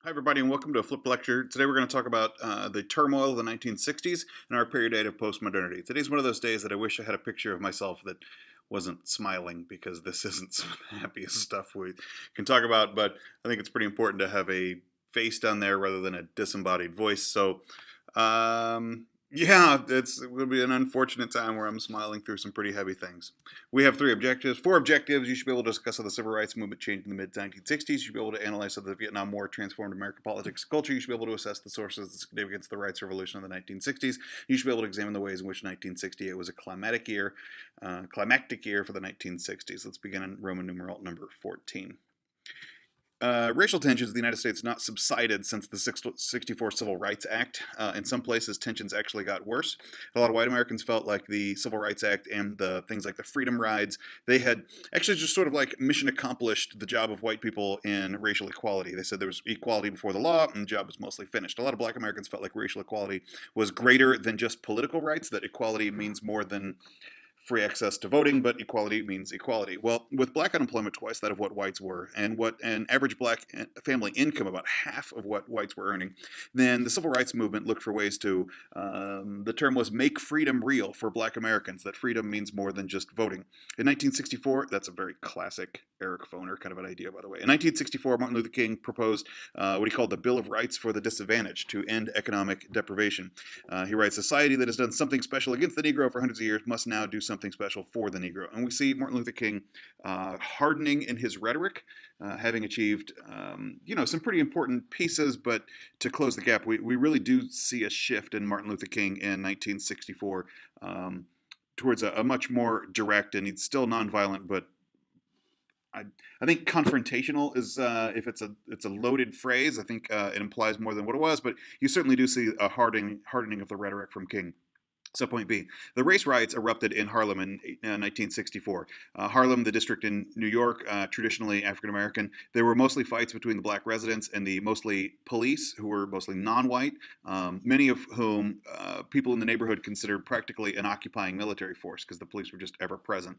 Hi, everybody, and welcome to a flipped lecture. Today we're going to talk about the turmoil of the 1960s and our period of post-modernity. Today's one of those days that I wish I had a picture of myself that wasn't smiling, because this isn't some of the happiest stuff we can talk about, but I think it's pretty important to have a face down there rather than a disembodied voice. So yeah, it will be an unfortunate time where I'm smiling through some pretty heavy things. We have four objectives. You should be able to discuss how the civil rights movement changed in the mid-1960s. You should be able to analyze how the Vietnam War transformed American politics and culture. You should be able to assess the sources and significance of the rights revolution of the 1960s. You should be able to examine the ways in which 1968 was a climactic year for the 1960s. Let's begin in Roman numeral number 14. Racial tensions in the United States have not subsided since the '64 Civil Rights Act. In some places, tensions actually got worse. A lot of white Americans felt like the Civil Rights Act and the things like the Freedom Rides, they had actually just sort of like mission accomplished the job of white people in racial equality. They said there was equality before the law and the job was mostly finished. A lot of black Americans felt like racial equality was greater than just political rights, that equality means more than free access to voting, but equality means equality. Well, with black unemployment twice that of what whites were, and what an average black family income about half of what whites were earning, then the civil rights movement looked for ways to, the term was make freedom real for black Americans, that freedom means more than just voting. In 1964, that's a very classic Eric Foner kind of an idea, by the way. In 1964, Martin Luther King proposed what he called the Bill of Rights for the Disadvantaged to end economic deprivation. He writes, "Society that has done something special against the Negro for hundreds of years must now do something special for the Negro." And we see Martin Luther King hardening in his rhetoric, having achieved, some pretty important pieces, but to close the gap, we really do see a shift in Martin Luther King in 1964 towards a much more direct, and he's still nonviolent, but I think confrontational is, if it's a loaded phrase. I think it implies more than what it was, but you certainly do see a hardening of the rhetoric from King. So point B, the race riots erupted in Harlem in 1964. Harlem, the district in New York, traditionally African American, there were mostly fights between the black residents and the mostly police, who were mostly non-white, many of whom people in the neighborhood considered practically an occupying military force because the police were just ever present.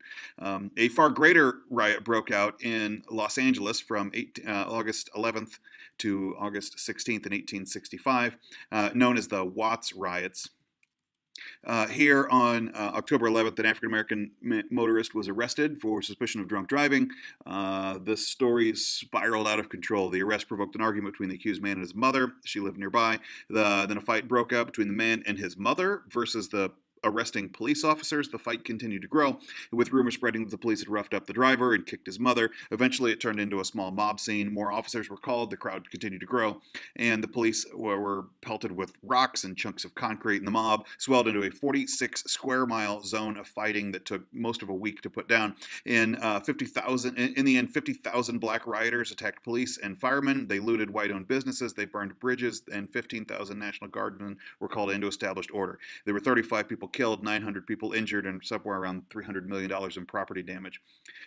A far greater riot broke out in Los Angeles from August 11th to August 16th in 1865, known as the Watts Riots. Here on October 11th, an African American motorist was arrested for suspicion of drunk driving. The story spiraled out of control. The arrest provoked an argument between the accused man and his mother. She lived nearby. Then a fight broke out between the man and his mother versus the arresting police officers. The fight continued to grow, with rumors spreading that the police had roughed up the driver and kicked his mother. Eventually, it turned into a small mob scene. More officers were called. The crowd continued to grow, and the police were pelted with rocks and chunks of concrete. And the mob swelled into a 46-square-mile zone of fighting that took most of a week to put down. In the end, 50,000 black rioters attacked police and firemen. They looted white-owned businesses. They burned bridges, and 15,000 National Guardsmen were called in to establish order. There were 35 people killed, 900 people injured, and somewhere around $300 million in property damage.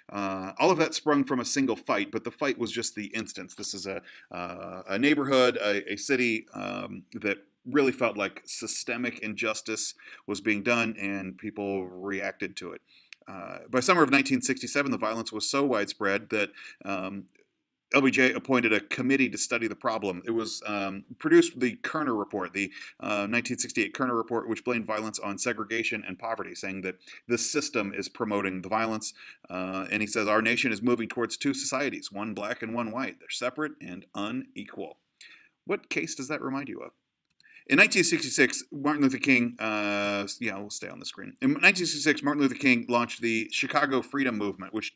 All of that sprung from a single fight, but the fight was just the instance. This is a neighborhood, a city that really felt like systemic injustice was being done, and people reacted to it. By summer of 1967, the violence was so widespread that LBJ appointed a committee to study the problem. It was produced the Kerner Report, the 1968 Kerner Report, which blamed violence on segregation and poverty, saying that this system is promoting the violence. And he says, our nation is moving towards two societies, one black and one white. They're separate and unequal. What case does that remind you of? In 1966, Martin Luther King, we'll stay on the screen. In 1966, Martin Luther King launched the Chicago Freedom Movement, which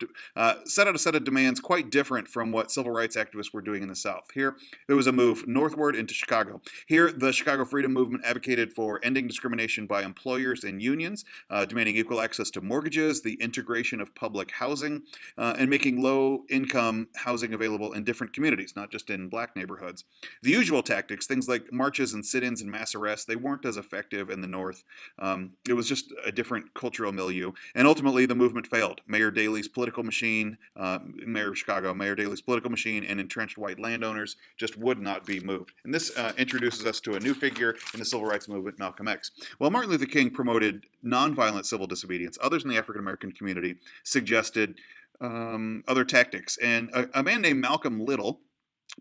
set out a set of demands quite different from what civil rights activists were doing in the South. Here, there was a move northward into Chicago. Here, the Chicago Freedom Movement advocated for ending discrimination by employers and unions, demanding equal access to mortgages, the integration of public housing, and making low-income housing available in different communities, not just in black neighborhoods. The usual tactics, things like marches and sit-ins and mass arrests, they weren't as effective in the North. It was just a different cultural milieu. And ultimately, the movement failed. Mayor Daley's political machine, Mayor of Chicago, Mayor Daley's political machine and entrenched white landowners just would not be moved. And this introduces us to a new figure in the civil rights movement, Malcolm X. While Martin Luther King promoted nonviolent civil disobedience, others in the African-American community suggested other tactics. And a man named Malcolm Little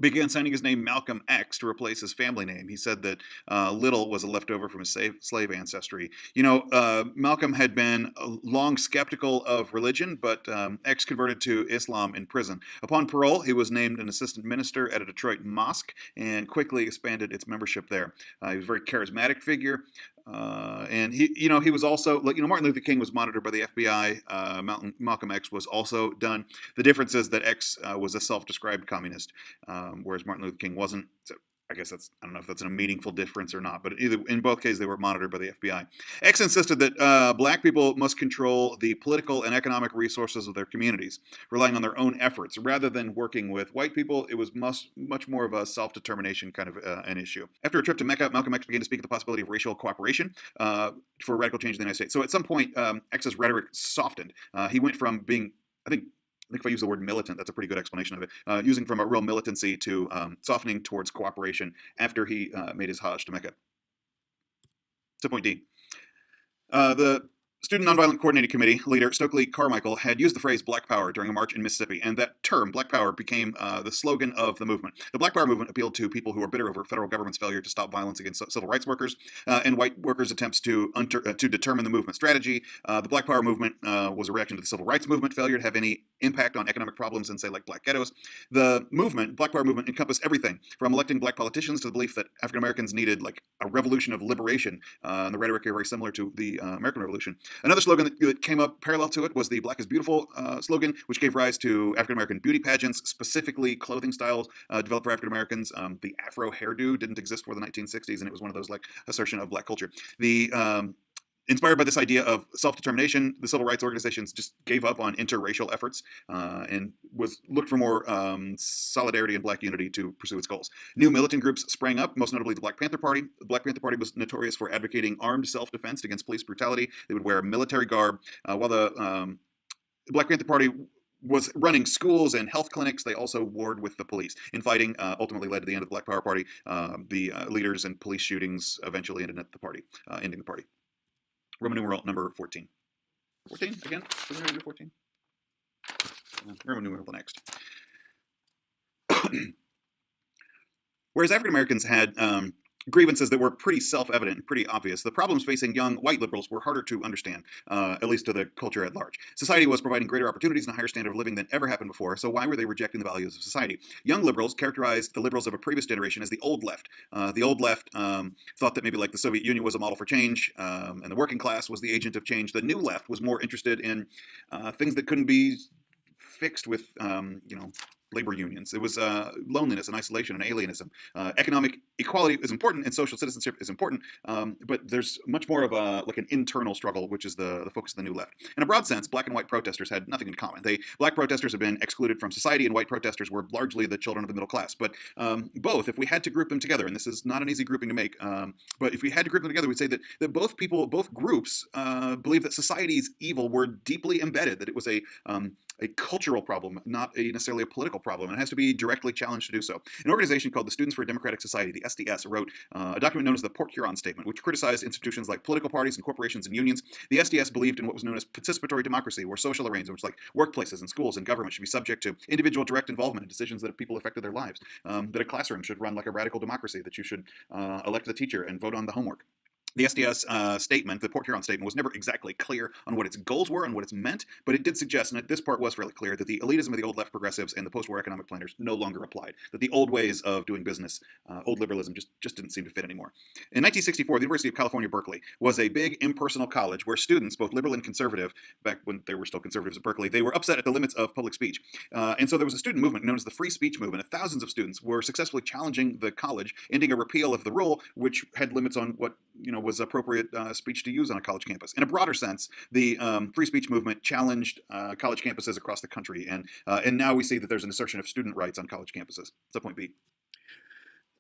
began signing his name Malcolm X to replace his family name. He said that Little was a leftover from his slave ancestry. Malcolm had been long skeptical of religion, but X converted to Islam in prison. Upon parole, he was named an assistant minister at a Detroit mosque and quickly expanded its membership there. He was a very charismatic figure. And he was also, Martin Luther King was monitored by the FBI. Malcolm X was also done. The difference is that X was a self-described communist, whereas Martin Luther King wasn't. So I guess I don't know if that's a meaningful difference or not, but in both cases, they were monitored by the FBI. X insisted that black people must control the political and economic resources of their communities, relying on their own efforts rather than working with white people. It was much more of a self-determination kind of an issue. After a trip to Mecca, Malcolm X began to speak of the possibility of racial cooperation for radical change in the United States. So at some point, X's rhetoric softened. He went from being, I think if I use the word militant, that's a pretty good explanation of it. Using from a real militancy to softening towards cooperation after he made his Hajj to Mecca. So point D. The Student Nonviolent Coordinating Committee leader Stokely Carmichael had used the phrase Black Power during a march in Mississippi, and that term, Black Power, became the slogan of the movement. The Black Power movement appealed to people who were bitter over federal government's failure to stop violence against civil rights workers and white workers' attempts to determine the movement strategy. The Black Power movement was a reaction to the civil rights movement failure to have any impact on economic problems in, say, like black ghettos. The Black Power movement, encompassed everything from electing black politicians to the belief that African Americans needed like a revolution of liberation. And the rhetoric here very similar to the American Revolution. Another slogan that came up parallel to it was the Black is Beautiful slogan, which gave rise to African American beauty pageants, specifically clothing styles developed for African Americans. The Afro hairdo didn't exist before the 1960s, and it was one of those like assertion of black culture. Inspired by this idea of self-determination, the civil rights organizations just gave up on interracial efforts and looked for more solidarity and black unity to pursue its goals. New militant groups sprang up, most notably the Black Panther Party. The Black Panther Party was notorious for advocating armed self-defense against police brutality. They would wear military garb, while the Black Panther Party was running schools and health clinics. They also warred with the police. Infighting ultimately led to the end of the Black Power Party. The leaders and police shootings eventually ended at the party, ending the party. Roman numeral number 14. 14 again? 14? Roman numeral the next. Whereas African Americans had grievances that were pretty self-evident and pretty obvious, the problems facing young white liberals were harder to understand, at least to the culture at large. Society was providing greater opportunities and a higher standard of living than ever happened before, so why were they rejecting the values of society? Young liberals characterized the liberals of a previous generation as the old left. The old left thought that maybe like the Soviet Union was a model for change, and the working class was the agent of change. The new left was more interested in things that couldn't be fixed with, labor unions. It was loneliness and isolation and alienism. Economic equality is important and social citizenship is important, but there's much more of an internal struggle, which is the focus of the new left. In a broad sense, black and white protesters had nothing in common. Black protesters had been excluded from society, and white protesters were largely the children of the middle class. But both, if we had to group them together, and this is not an easy grouping to make, but if we had to group them together, we'd say that both groups believed that society's evil were deeply embedded, that it was a cultural problem, not necessarily a political problem, and it has to be directly challenged to do so. An organization called the Students for a Democratic Society, the SDS, wrote a document known as the Port Huron Statement, which criticized institutions like political parties and corporations and unions. The SDS believed in what was known as participatory democracy, where social arrangements like workplaces and schools and government should be subject to individual direct involvement in decisions that have people affected their lives, that a classroom should run like a radical democracy, that you should elect the teacher and vote on the homework. The SDS statement, the Port Huron statement, was never exactly clear on what its goals were and what it's meant, but it did suggest, and this part was fairly clear, that the elitism of the old left progressives and the post-war economic planners no longer applied, that the old ways of doing business, old liberalism, just didn't seem to fit anymore. In 1964, the University of California, Berkeley was a big impersonal college where students, both liberal and conservative, back when there were still conservatives at Berkeley, they were upset at the limits of public speech. And so there was a student movement known as the Free Speech Movement, and thousands of students were successfully challenging the college, ending a repeal of the rule, which had limits on what was appropriate speech to use on a college campus. In a broader sense, the free speech movement challenged college campuses across the country, and now we see that there's an assertion of student rights on college campuses. That's point B.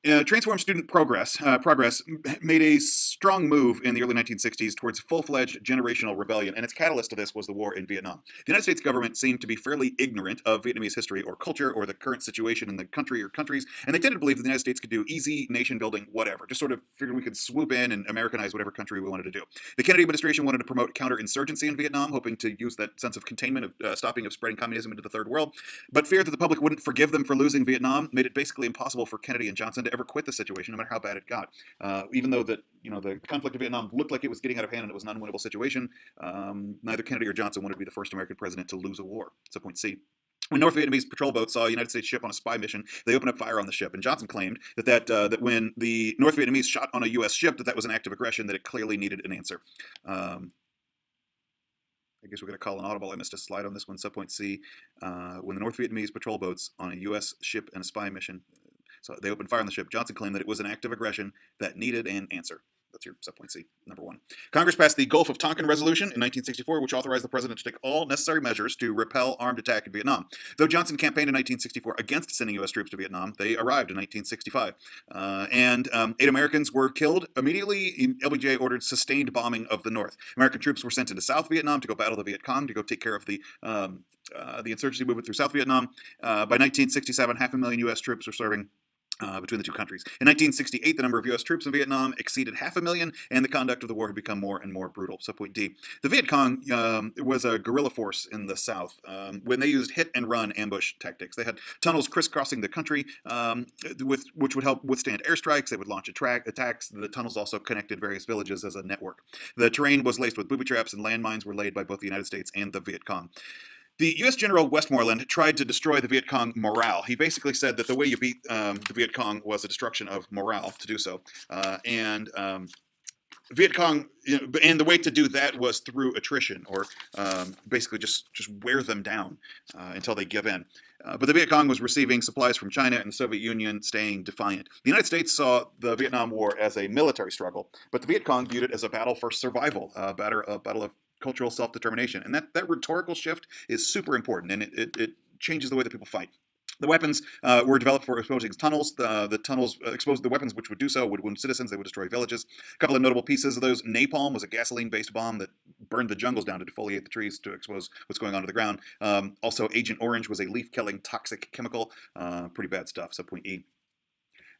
Transformed student progress made a strong move in the early 1960s towards full-fledged generational rebellion, and its catalyst to this was the war in Vietnam. The United States government seemed to be fairly ignorant of Vietnamese history or culture or the current situation in the country or countries, and they tended to believe that the United States could do easy nation-building whatever, just sort of figured we could swoop in and Americanize whatever country we wanted to do. The Kennedy administration wanted to promote counterinsurgency in Vietnam, hoping to use that sense of containment, of stopping of spreading communism into the Third World, but feared that the public wouldn't forgive them for losing Vietnam made it basically impossible for Kennedy and Johnson to ever quit the situation, no matter how bad it got. Even though the conflict in Vietnam looked like it was getting out of hand and it was an unwinnable situation, neither Kennedy or Johnson wanted to be the first American president to lose a war. So point C. When North Vietnamese patrol boats saw a United States ship on a spy mission, they opened up fire on the ship. And Johnson claimed that when the North Vietnamese shot on a U.S. ship, that was an act of aggression, that it clearly needed an answer. I guess we're going to call an audible. I missed a slide on this one. Subpoint C. When the North Vietnamese patrol boats on a U.S. ship and a spy mission, so they opened fire on the ship, Johnson claimed that it was an act of aggression that needed an answer. That's your subpoint C, number 1. Congress passed the Gulf of Tonkin Resolution in 1964, which authorized the president to take all necessary measures to repel armed attack in Vietnam. Though Johnson campaigned in 1964 against sending U.S. troops to Vietnam, they arrived in 1965. 8 Americans were killed immediately. LBJ ordered sustained bombing of the North. American troops were sent into South Vietnam to go battle the Viet Cong, to go take care of the insurgency movement through South Vietnam. By 1967, 500,000 U.S. troops were serving between the two countries. In 1968, the number of U.S. troops in Vietnam exceeded 500,000, and the conduct of the war had become more and more brutal. Subpoint D. The Viet Cong was a guerrilla force in the South when they used hit-and-run ambush tactics. They had tunnels crisscrossing the country, which would help withstand airstrikes. They would launch attacks. The tunnels also connected various villages as a network. The terrain was laced with booby traps, and landmines were laid by both the United States and the Viet Cong. The U.S. General Westmoreland tried to destroy the Viet Cong morale. He basically said that the way you beat the Viet Cong was a destruction of morale to do so. Viet Cong, and the way to do that was through attrition, or basically just wear them down until they give in. But the Viet Cong was receiving supplies from China and the Soviet Union, staying defiant. The United States saw the Vietnam War as a military struggle, but the Viet Cong viewed it as a battle for survival, a battle of cultural self-determination. And that rhetorical shift is super important, and it changes the way that people fight. The weapons were developed for exposing tunnels. The tunnels exposed the weapons which would do so would wound citizens. They would destroy villages. A couple of notable pieces of those. Napalm was a gasoline-based bomb that burned the jungles down to defoliate the trees to expose what's going on to the ground. Also, Agent Orange was a leaf-killing toxic chemical. Pretty bad stuff. Subpoint E.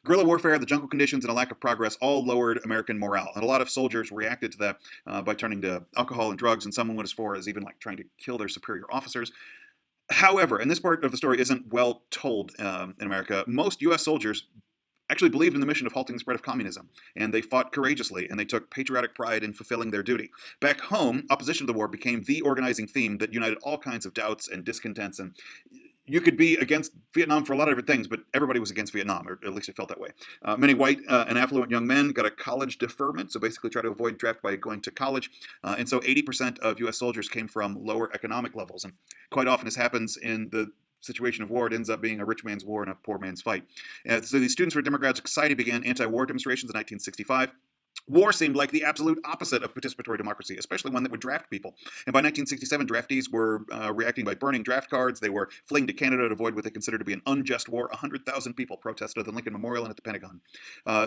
Guerrilla warfare, the jungle conditions, and a lack of progress all lowered American morale. And a lot of soldiers reacted to that by turning to alcohol and drugs, and some went as far as even trying to kill their superior officers. However, and this part of the story isn't well told in America, most U.S. soldiers actually believed in the mission of halting the spread of communism, and they fought courageously, and they took patriotic pride in fulfilling their duty. Back home, opposition to the war became the organizing theme that united all kinds of doubts and discontents, and you could be against Vietnam for a lot of different things, but everybody was against Vietnam, or at least it felt that way. Many white and affluent young men got a college deferment, so basically try to avoid draft by going to college. And so 80% of U.S. soldiers came from lower economic levels. And quite often, as happens in the situation of war, it ends up being a rich man's war and a poor man's fight. So these Students for Democratic Society began anti-war demonstrations in 1965. War seemed like the absolute opposite of participatory democracy, especially one that would draft people. And by 1967, draftees were reacting by burning draft cards. They were fleeing to Canada to avoid what they considered to be an unjust war. 100,000 people protested at the Lincoln Memorial and at the Pentagon.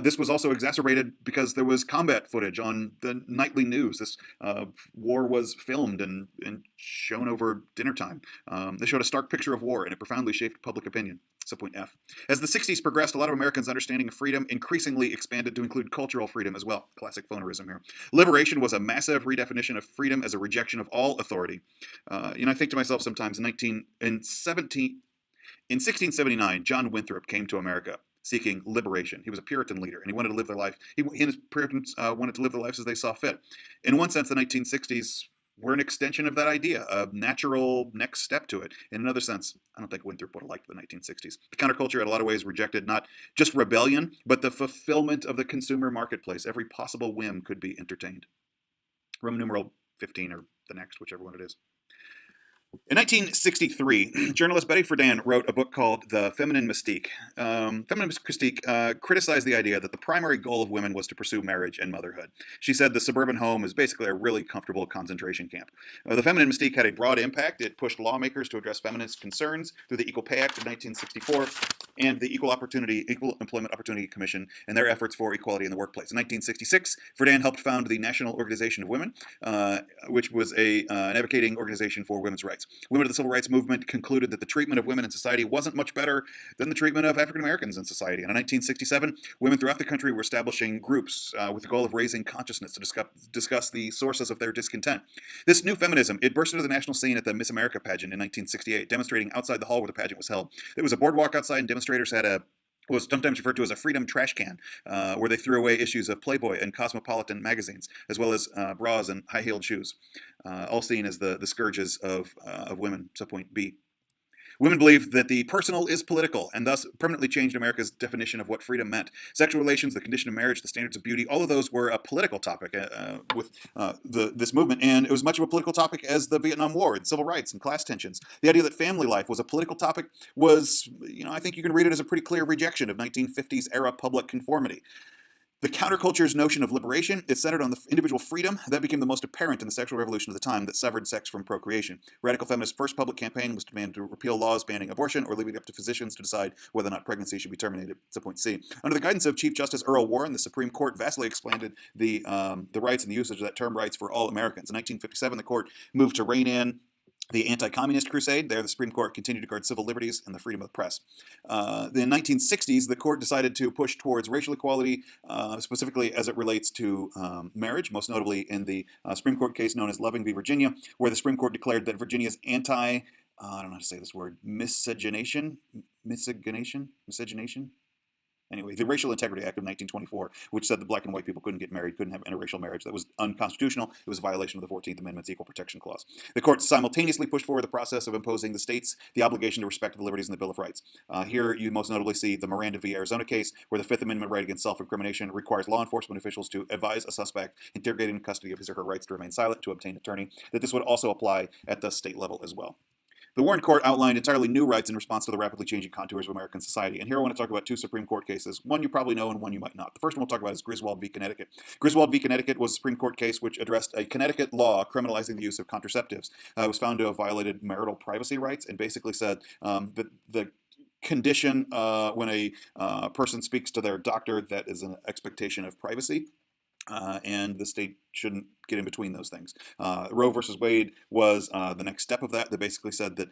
This was also exacerbated because there was combat footage on the nightly news. This war was filmed and shown over dinner time. They showed a stark picture of war, and it profoundly shaped public opinion. Subpoint F. As the 60s progressed, a lot of Americans' understanding of freedom increasingly expanded to include cultural freedom as well. Classic phonerism here. Liberation was a massive redefinition of freedom as a rejection of all authority. I think to myself sometimes, in 1679, John Winthrop came to America seeking liberation. He was a Puritan leader, and he wanted to live their life. He and his Puritans wanted to live their lives as they saw fit. In one sense, the 1960s were an extension of that idea, a natural next step to it. In another sense, I don't think Winthrop would have liked the 1960s. The counterculture, in a lot of ways, rejected not just rebellion, but the fulfillment of the consumer marketplace. Every possible whim could be entertained. Roman numeral 15, or the next, whichever one it is. In 1963, journalist Betty Friedan wrote a book called The Feminine Mystique. Feminine Mystique criticized the idea that the primary goal of women was to pursue marriage and motherhood. She said the suburban home is basically a really comfortable concentration camp. The Feminine Mystique had a broad impact. It pushed lawmakers to address feminist concerns through the Equal Pay Act of 1964. and the Equal Employment Opportunity Commission and their efforts for equality in the workplace. In 1966, Friedan helped found the National Organization of Women, which was an advocating organization for women's rights. Women of the Civil Rights Movement concluded that the treatment of women in society wasn't much better than the treatment of African Americans in society. And in 1967, women throughout the country were establishing groups with the goal of raising consciousness to discuss the sources of their discontent. This new feminism, it burst into the national scene at the Miss America pageant in 1968, demonstrating outside the hall where the pageant was held. There was a boardwalk outside, and demonstrators had was sometimes referred to as a freedom trash can, where they threw away issues of Playboy and Cosmopolitan magazines, as well as bras and high-heeled shoes, all seen as the scourges of women. Subpoint B. Women believed that the personal is political, and thus permanently changed America's definition of what freedom meant. Sexual relations, the condition of marriage, the standards of beauty, all of those were a political topic with this movement, and it was much of a political topic as the Vietnam War and civil rights and class tensions. The idea that family life was a political topic was, I think you can read it as a pretty clear rejection of 1950s era public conformity. The counterculture's notion of liberation is centered on the individual freedom that became the most apparent in the sexual revolution of the time that severed sex from procreation. Radical feminists' first public campaign was to demand to repeal laws banning abortion or leaving it up to physicians to decide whether or not pregnancy should be terminated. Subpoint C. Under the guidance of Chief Justice Earl Warren, the Supreme Court vastly expanded the rights and the usage of that term rights for all Americans. In 1957, the court moved to rein in the anti-communist crusade. There, the Supreme Court continued to guard civil liberties and the freedom of the press. In the 1960s, the court decided to push towards racial equality, specifically as it relates to marriage, most notably in the Supreme Court case known as Loving v. Virginia, where the Supreme Court declared that Virginia's I don't know how to say this word, miscegenation? Anyway, the Racial Integrity Act of 1924, which said that black and white people couldn't get married, couldn't have interracial marriage. That was unconstitutional. It was a violation of the 14th Amendment's Equal Protection Clause. The court simultaneously pushed forward the process of imposing the states the obligation to respect the liberties in the Bill of Rights. Here, you most notably see the Miranda v. Arizona case, where the Fifth Amendment right against self-incrimination requires law enforcement officials to advise a suspect interrogated in custody of his or her rights to remain silent to obtain an attorney, that this would also apply at the state level as well. The Warren Court outlined entirely new rights in response to the rapidly changing contours of American society. And here I want to talk about two Supreme Court cases, one you probably know and one you might not. The first one we'll talk about is Griswold v. Connecticut. Griswold v. Connecticut was a Supreme Court case which addressed a Connecticut law criminalizing the use of contraceptives. It was found to have violated marital privacy rights and basically said that the condition when a person speaks to their doctor that is an expectation of privacy, and the state shouldn't get in between those things. Roe versus Wade was the next step of that. That basically said that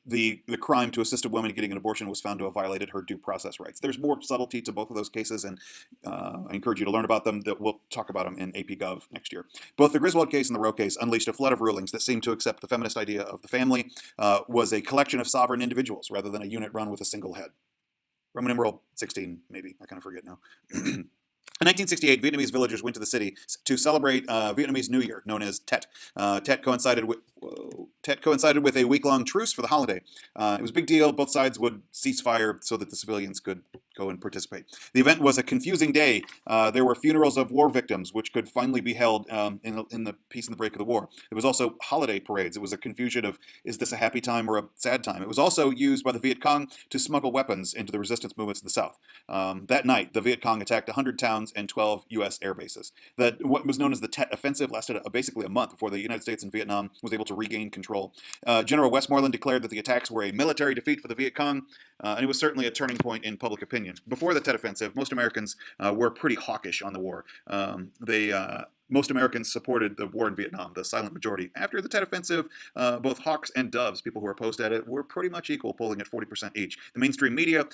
the crime to assist a woman in getting an abortion was found to have violated her due process rights. There's more subtlety to both of those cases, and I encourage you to learn about them. That we'll talk about them in AP Gov next year. Both the Griswold case and the Roe case unleashed a flood of rulings that seemed to accept the feminist idea of the family was a collection of sovereign individuals rather than a unit run with a single head. Roman numeral 16, maybe. I kind of forget now. In 1968, Vietnamese villagers went to the city to celebrate Vietnamese New Year, known as Tet. Tet coincided with a week-long truce for the holiday. It was a big deal. Both sides would cease fire so that the civilians could go and participate. The event was a confusing day. There were funerals of war victims, which could finally be held in the peace and the break of the war. There was also holiday parades. It was a confusion of, is this a happy time or a sad time? It was also used by the Viet Cong to smuggle weapons into the resistance movements in the South. That night, the Viet Cong attacked 100 towns and 12 U.S. air bases. What was known as the Tet Offensive lasted basically a month before the United States and Vietnam was able to regain control. General Westmoreland declared that the attacks were a military defeat for the Viet Cong, and it was certainly a turning point in public opinion. Before the Tet Offensive, most Americans were pretty hawkish on the war. Most Americans supported the war in Vietnam, the silent majority. After the Tet Offensive, both hawks and doves, people who were opposed at it, were pretty much equal, polling at 40% each. The mainstream media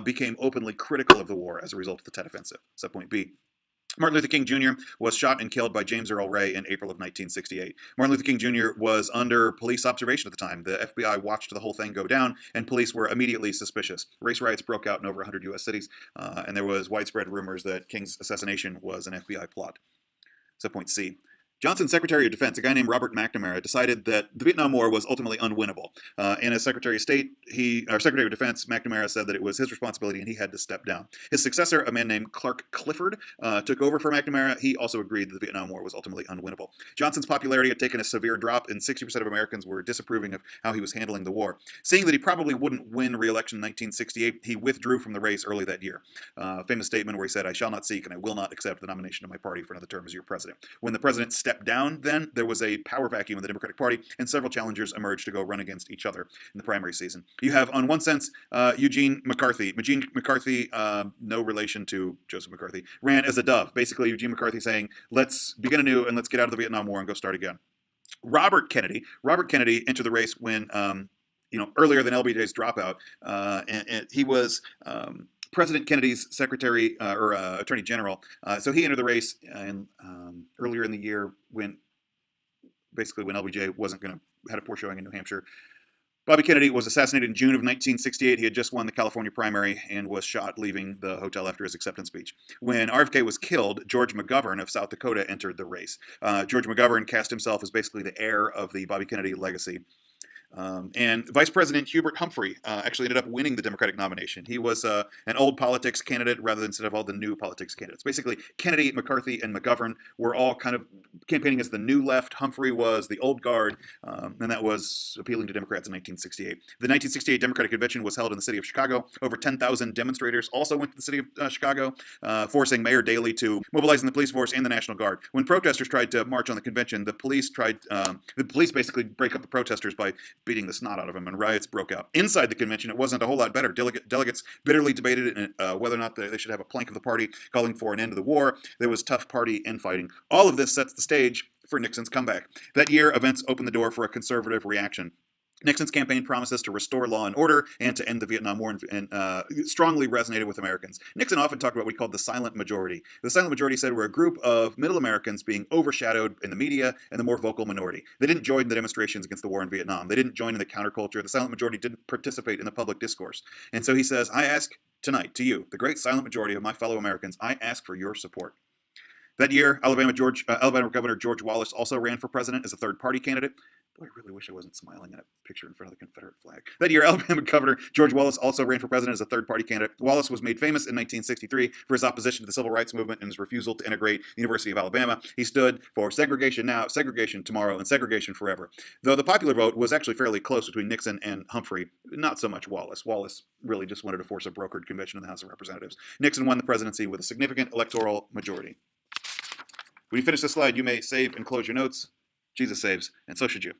became openly critical of the war as a result of the Tet Offensive. Subpoint B. Martin Luther King Jr. was shot and killed by James Earl Ray in April of 1968. Martin Luther King Jr. was under police observation at the time. The FBI watched the whole thing go down, and police were immediately suspicious. Race riots broke out in over 100 U.S. cities, and there was widespread rumors that King's assassination was an FBI plot. Subpoint C. Johnson's Secretary of Defense, a guy named Robert McNamara, decided that the Vietnam War was ultimately unwinnable. And as Secretary of Secretary of Defense, McNamara said that it was his responsibility and he had to step down. His successor, a man named Clark Clifford, took over for McNamara. He also agreed that the Vietnam War was ultimately unwinnable. Johnson's popularity had taken a severe drop, and 60% of Americans were disapproving of how he was handling the war. Seeing that he probably wouldn't win re-election in 1968, he withdrew from the race early that year. Famous statement where he said, "I shall not seek and I will not accept the nomination of my party for another term as your president." When the president stepped stepped down then, there was a power vacuum in the Democratic Party, and several challengers emerged to go run against each other in the primary season. You have, on one sense, Eugene McCarthy. Eugene McCarthy, no relation to Joseph McCarthy, ran as a dove. Basically, Eugene McCarthy saying, let's begin anew and let's get out of the Vietnam War and go start again. Robert Kennedy entered the race when, earlier than LBJ's dropout, and he was President Kennedy's secretary or attorney general. So he entered the race earlier in the year when LBJ had a poor showing in New Hampshire. Bobby Kennedy was assassinated in June of 1968. He had just won the California primary and was shot leaving the hotel after his acceptance speech. When RFK was killed, George McGovern of South Dakota entered the race. George McGovern cast himself as basically the heir of the Bobby Kennedy legacy. And Vice President Hubert Humphrey actually ended up winning the Democratic nomination. He was an old politics candidate rather than instead of all the new politics candidates. Basically, Kennedy, McCarthy, and McGovern were all kind of campaigning as the new left. Humphrey was the old guard, and that was appealing to Democrats in 1968. The 1968 Democratic Convention was held in the city of Chicago. Over 10,000 demonstrators also went to the city of Chicago, forcing Mayor Daley to mobilize the police force and the National Guard. When protesters tried to march on the convention, the police basically break up the protesters by beating the snot out of them, and riots broke out. Inside the convention, it wasn't a whole lot better. Delegates bitterly debated whether or not they should have a plank of the party calling for an end to the war. There was tough party infighting. All of this sets the stage for Nixon's comeback. That year, events opened the door for a conservative reaction. Nixon's campaign promises to restore law and order and to end the Vietnam War and strongly resonated with Americans. Nixon often talked about what we called the silent majority. The silent majority said we're a group of middle Americans being overshadowed in the media and the more vocal minority. They didn't join the demonstrations against the war in Vietnam. They didn't join in the counterculture. The silent majority didn't participate in the public discourse. And so he says, I ask tonight to you, the great silent majority of my fellow Americans, I ask for your support. That year, Alabama Governor George Wallace also ran for president as a third-party candidate. Boy, I really wish I wasn't smiling at a picture in front of the Confederate flag. That year, Alabama Governor George Wallace also ran for president as a third-party candidate. Wallace was made famous in 1963 for his opposition to the Civil Rights Movement and his refusal to integrate the University of Alabama. He stood for segregation now, segregation tomorrow, and segregation forever. Though the popular vote was actually fairly close between Nixon and Humphrey, not so much Wallace. Wallace really just wanted to force a brokered convention in the House of Representatives. Nixon won the presidency with a significant electoral majority. When you finish this slide, you may save and close your notes. Jesus saves, and so should you.